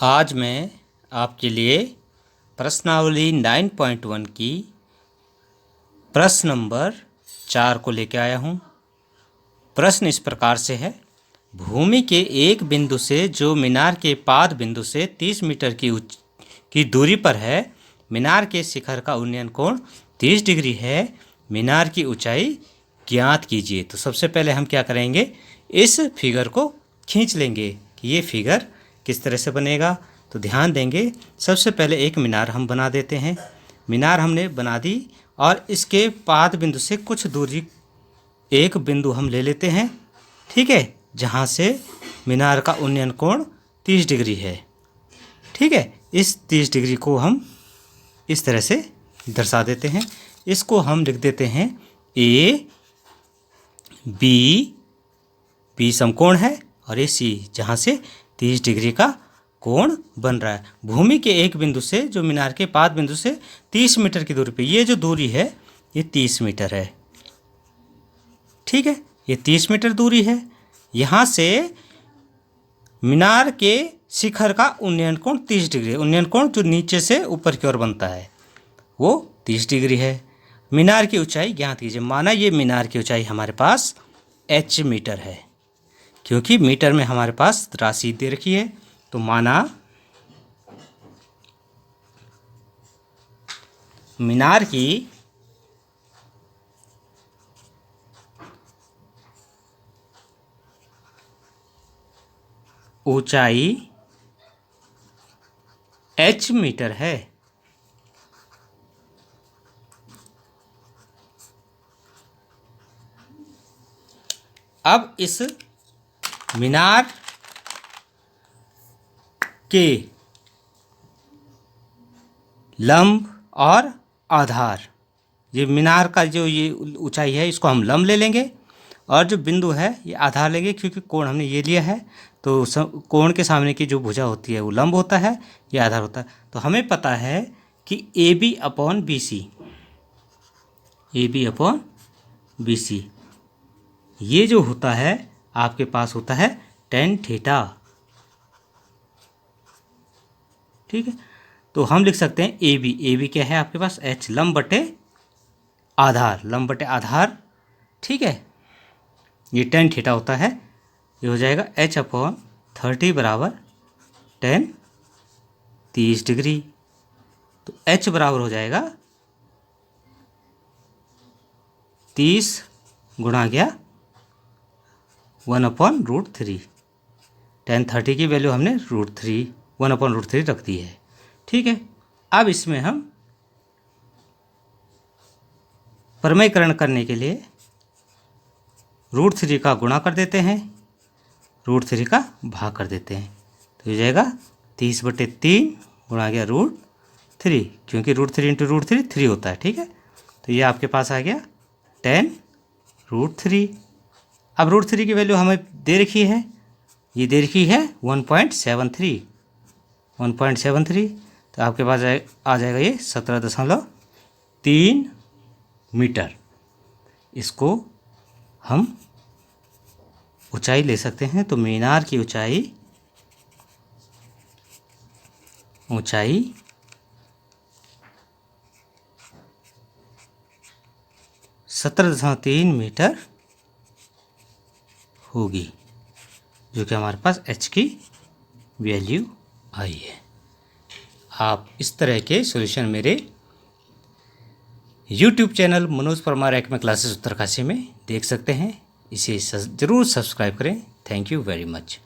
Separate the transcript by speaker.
Speaker 1: आज मैं आपके लिए प्रश्नावली 9.1 की प्रश्न नंबर 4 को लेकर आया हूँ। प्रश्न इस प्रकार से है, भूमि के एक बिंदु से जो मीनार के पाद बिंदु से 30 मीटर की दूरी पर है, मीनार के शिखर का उन्नयन कोण 30 डिग्री है, मीनार की ऊंचाई ज्ञात कीजिए। तो सबसे पहले हम क्या करेंगे, इस फिगर को खींच लेंगे कि ये फिगर किस तरह से बनेगा। तो ध्यान देंगे, सबसे पहले एक मीनार हम बना देते हैं। मीनार हमने बना दी और इसके पाद बिंदु से कुछ दूरी एक बिंदु हम ले लेते हैं, ठीक है, जहाँ से मीनार का उन्नयन कोण 30 डिग्री है। ठीक है, इस 30 डिग्री को हम इस तरह से दर्शा देते हैं। इसको हम लिख देते हैं ए बी समकोण है और ये सी, जहाँ से 30 डिग्री का कोण बन रहा है। भूमि के एक बिंदु से जो मीनार के पाद बिंदु से 30 मीटर की दूरी पे, ये जो दूरी है ये 30 मीटर है। ठीक है, ये 30 मीटर दूरी है। यहाँ से मीनार के शिखर का उन्नयन कोण 30 डिग्री है। उन्नयन कोण जो नीचे से ऊपर की ओर बनता है वो 30 डिग्री है। मीनार की ऊंचाई ज्ञात कीजिए। माना ये मीनार की ऊंचाई हमारे पास h मीटर है, क्योंकि मीटर में हमारे पास राशि दे रखी है। तो माना मीनार की ऊंचाई h मीटर है। अब इस मीनार के लंब और आधार, ये मीनार का जो ये ऊंचाई है इसको हम लंब ले लेंगे और जो बिंदु है ये आधार लेंगे, क्योंकि कोण हमने ये लिया है। तो कोण के सामने की जो भुजा होती है वो लंब होता है, ये आधार होता है। तो हमें पता है कि AB अपॉन BC, ये जो होता है आपके पास होता है tan थीटा। ठीक है, तो हम लिख सकते हैं AB क्या है आपके पास, h लंब बटे आधार। ठीक है, ये tan थीटा होता है, ये हो जाएगा h अपॉन 30 बराबर tan 30 डिग्री। तो h बराबर हो जाएगा 30 गुणा गया 1/√3। tan 30 की वैल्यू हमने √3 1/√3 रख दी है। ठीक है, अब इसमें हम परमेयकरण करने के लिए √3 का गुणा कर देते हैं, √3 का भाग कर देते हैं। तो हो जाएगा 30/3 गुणा गया √3, क्योंकि √3 × √3 3 होता है। ठीक है, तो ये आपके पास आ गया tan √3। अब √3 की वैल्यू हमें दे रखी है, ये दे रखी है 1.73। तो आपके पास आ जाएगा ये 17.3 मीटर। इसको हम ऊंचाई ले सकते हैं। तो मीनार की ऊंचाई 17.3 मीटर होगी, जो कि हमारे पास h की वैल्यू आई है। आप इस तरह के सॉल्यूशन मेरे YouTube चैनल मनोज परमार एकमे क्लासेस उत्तरकाशी में देख सकते हैं। इसे ज़रूर सब्सक्राइब करें। Thank you very much.